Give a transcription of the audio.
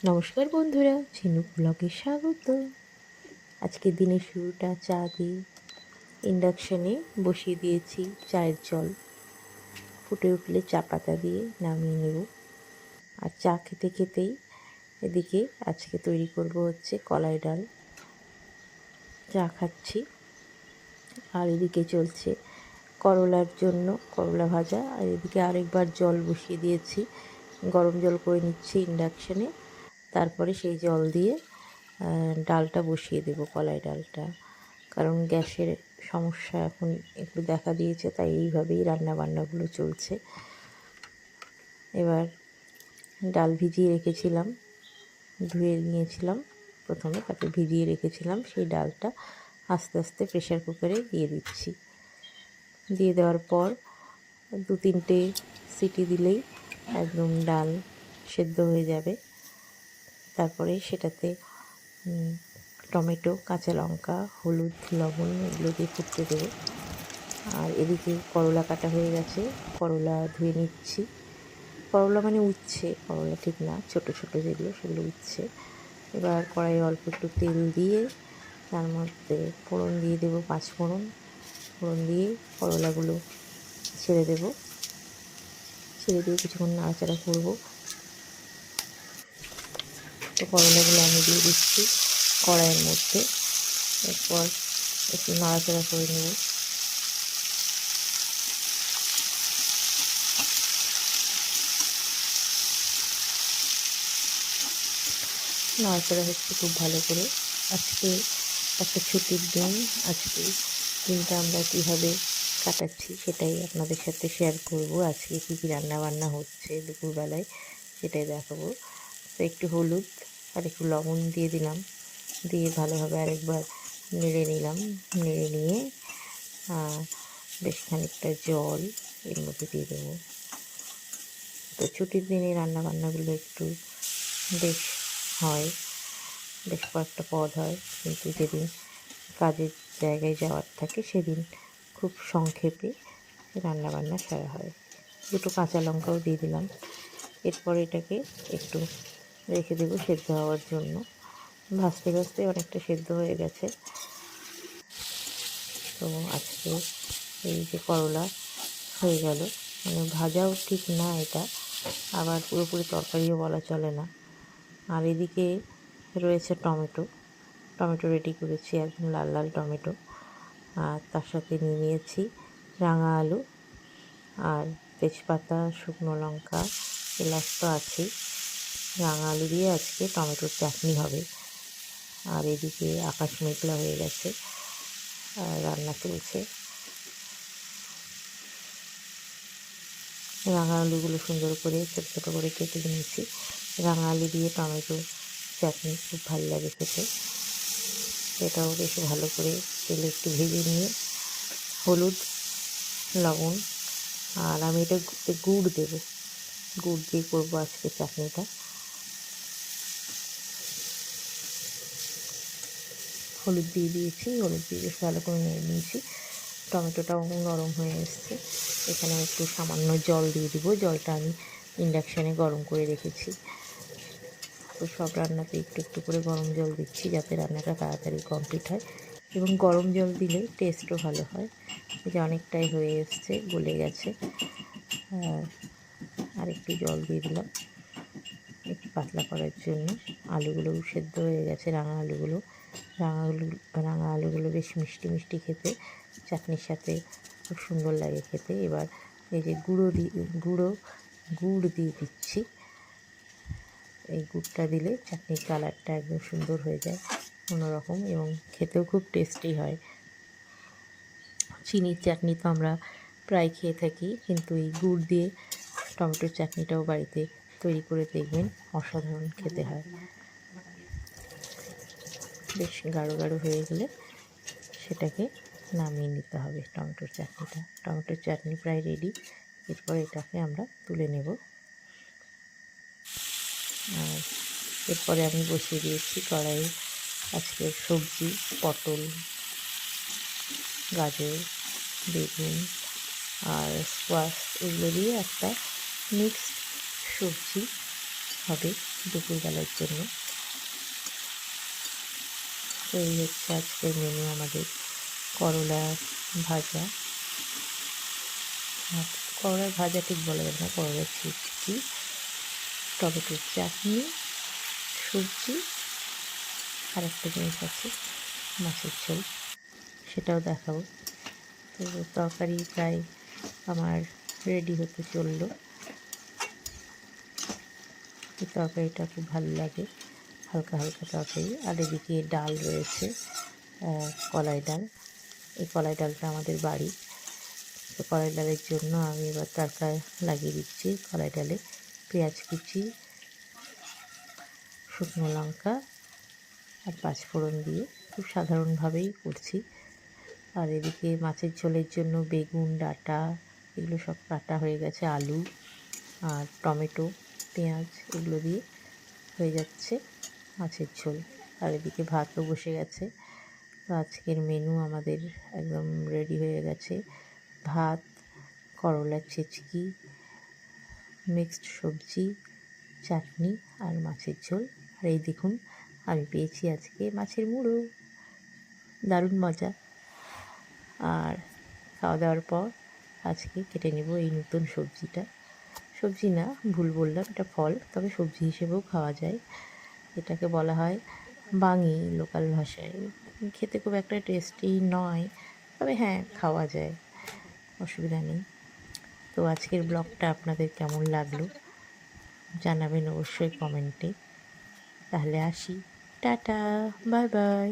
নমস্কার বন্ধুরা, ঝিনুক ব্লগে স্বাগত। আজকের দিনের শুরুটা চা দিয়ে ইন্ডাকশানে বসিয়ে দিয়েছি। চায়ের জল ফুটে উঠলে চা পাতা দিয়ে নামিয়ে নেব। আর চা খেতে খেতেই এদিকে আজকে তৈরি করব হচ্ছে কলাই ডাল। চা খাচ্ছি আর এদিকে চলছে করলার জন্য করলা ভাজা। আর এদিকে আরেকবার জল বসিয়ে দিয়েছি, গরম জল করে নিচ্ছি ইন্ডাকশানে। তারপরে সেই জল দিয়ে ডালটা বসিয়ে দেবো, কলাই ডালটা। কারণ গ্যাসের সমস্যা এখন একটু দেখা দিয়েছে, তাই এইভাবেই রান্নাবান্নাগুলো চলছে। এবার ডাল ভিজিয়ে রেখেছিলাম, ধুয়ে নিয়েছিলাম প্রথমে, তারপরে ভিজিয়ে রেখেছিলাম। সেই ডালটা আস্তে আস্তে প্রেশার কুকারে দিয়ে দিচ্ছি। দিয়ে দেওয়ার পর 2-3টে সিটি দিলেই একদম ডাল সেদ্ধ হয়ে যাবে। তারপরে সেটাতে টমেটো, কাঁচা লঙ্কা, হলুদ, লবণ এগুলো দিয়ে ফুটতে দেবো। আর এদিকে করলা কাটা হয়ে গেছে, করলা ধুয়ে নিচ্ছি। করলা মানে উচ্ছে, করলা ঠিক না, ছোট ছোট যেগুলো সেগুলো উচ্ছে। এবার কড়াইয়ে অল্প একটু তেল দিয়ে তার মধ্যে ফোড়ন দিয়ে দেবো, 5 ফোড়ন। ফোড়ন দিয়ে করলাগুলো ছেড়ে দেবো, ছেড়ে দিয়ে কিছুক্ষণ নাড়াচাড়া করবো। তো করলাগুলো আমি দিয়ে দিচ্ছি কড়াইয়ের মধ্যে। এরপর একটু নাড়াচাড়া করে নেব। নাড়াচাড়া হচ্ছে খুব ভালো করে। আজকে একটা ছুটির দিন, আজকে দিনটা আমরা কীভাবে কাটাচ্ছি সেটাই আপনাদের সাথে শেয়ার করব। আজকে কী কী রান্নাবান্না হচ্ছে দুপুরবেলায় সেটাই দেখাবো। তো একটু হলুদ আর একটু লবণ দিয়ে দিলাম, দিয়ে ভালোভাবে আরেকবার নেড়ে নিলাম। নেড়ে নিয়ে বেশ খানিকটা জল এর মধ্যে দিয়ে দেবো। তো ছুটির দিনে রান্নাবান্নাগুলো একটু বেশ হয়, বেশ কয়েকটা পদ হয়, কিন্তু যেদিন কাজের জায়গায় যাওয়ার থাকে সেদিন খুব সংক্ষেপে রান্নাবান্না সারা হয়। 2টো কাঁচা লঙ্কাও দিয়ে দিলাম। এরপর এটাকে একটু রেখে দেবো সেদ্ধ হওয়ার জন্য। ভাজতে ভাজতে অনেকটা সেদ্ধ হয়ে গেছে। তো আজকে এই যে করলা হয়ে গেল, মানে ভাজাও ঠিক না এটা, আবার পুরোপুরি তরকারিও বলা চলে না। আর এদিকে রয়েছে টমেটো, টমেটো রেডি করেছি, একদম লাল লাল টমেটো। আর তার সাথে নিয়ে নিয়েছি রাঙা আলু আর তেজপাতা, শুকনো লঙ্কা, এলাচ তো আছেই। রাঙা আলু দিয়ে আজকে টমেটোর চাটনি হবে। আর এদিকে আকাশ মেঘলা হয়ে গেছে, আর রান্না চলছে। রাঙা আলুগুলো সুন্দর করে ছোটো ছোটো করে কেটে নিয়েছি। রাঙা আলু দিয়ে টমেটো চাটনি খুব ভালো লাগে খেতে। এটাও বেশ ভালো করে তেলে একটু ভেজে নিয়ে হলুদ, লবণ, আর আমি এটা গুড় দেবো, গুড় দিয়ে করবো আজকে চাটনিটা। হলুদ দিয়ে দিয়েছি, হলুদ দিয়ে বেশ ভালো করে নেড়ে নিয়েছি। টমেটোটাও নরম হয়ে এসছে। এখানে একটু সামান্য জল দিয়ে দিব, জলটা আমি ইন্ডাকশানে গরম করে রেখেছি। তো সব রান্নাতে একটু একটু করে গরম জল দিচ্ছি যাতে রান্নাটা তাড়াতাড়ি কমপ্লিট হয়, এবং গরম জল দিলে টেস্টও ভালো হয়। এই যে অনেকটাই হয়ে এসছে, গলে গেছে। আর একটু জল দিয়ে দিলাম একটু পাতলা করার জন্য। আলুগুলোও সেদ্ধ হয়ে গেছে, রাঙা আলুগুলো বেশ মিষ্টি মিষ্টি খেতে, চাটনির সাথে খুব সুন্দর লাগে খেতে। এবার এই যে গুড় দিয়ে দিচ্ছি। এই গুড়টা দিলে চাটনির কালারটা একদম সুন্দর হয়ে যায়, অন্যরকম, এবং খেতেও খুব টেস্টি হয়। চিনির চাটনি তো আমরা প্রায় খেয়ে থাকি, কিন্তু এই গুড় দিয়ে টমেটোর চাটনিটাও বাড়িতে তৈরি করে দেখবেন, অসাধারণ খেতে হয়। বেশ গাঢ় গাঢ় হয়ে গেলে সেটাকে নামিয়ে নিতে হবে টমেটোর চাটনিটা। টমেটোর চাটনি প্রায় রেডি। এরপর এটাকে আমরা তুলে নেব। আর এরপরে আমি বসিয়ে দিয়েছি কড়াইয়ে আজকের সবজি, পটল, গাজর, বেগুন আর স্কোয়াশ, এগুলো দিয়ে একটা মিক্সড সবজি হবে দুপুরবেলার জন্য। তো এই হচ্ছে আজকের মেনু আমাদের। করলা ভাজা, করলার ভাজা ঠিক বলা যাবে না, করলার চিপসি, টমেটোর চাটনি, সবজি, আর একটা জিনিস আছে মাছের ঝোল, সেটাও দেখাবো। তো তরকারি প্রায় আমার রেডি হতে চললো। এই তরকারিটা খুব ভালো লাগে, হালকা হালকা তরকারি। আর এদিকে ডাল রয়েছে, কলাই ডাল। এই কলাই ডালটা আমাদের বাড়ি। তো কলাই ডালের জন্য আমি এবার তড়কা লাগিয়ে দিচ্ছি। কলাই ডালে পেঁয়াজ কুচি, শুকনো লঙ্কা আর পাঁচফোড়ন দিয়ে খুব সাধারণভাবেই করছি। আর এদিকে মাছের ঝোলের জন্য বেগুন, ডাঁটা এগুলো সব কাটা হয়ে গেছে, আলু আর টমেটো, পেঁয়াজ এগুলো দিয়ে হয়ে যাচ্ছে মাছের ঝোল। আর এদিকে ভাতও বসে গেছে। তো আজকের মেনু আমাদের একদম রেডি হয়ে গেছে। ভাত, করলার ছেচকি, মিক্সড সবজি, চাটনি আর মাছের ঝোল। আর এই দেখুন আমি পেয়েছি আজকে মাছের মুড়ো, দারুণ মজা। আর খাওয়া দাওয়ার পর আজকে কেটে নেব এই নতুন সবজিটা। সবজি না, ভুল বললাম, এটা ফল, তবে সবজি হিসেবেও খাওয়া যায়। এটাকে বলা হয় বাঙি লোকাল ভাষায়। খেতে খুব একটা টেস্টি নয়, তবে হ্যাঁ খাওয়া যায়, অসুবিধা নেই। তো আজকের ব্লগটা আপনাদের কেমন লাগলো জানাবেন অবশ্যই কমেন্টে। তাহলে আসি, টাটা, বাই বাই।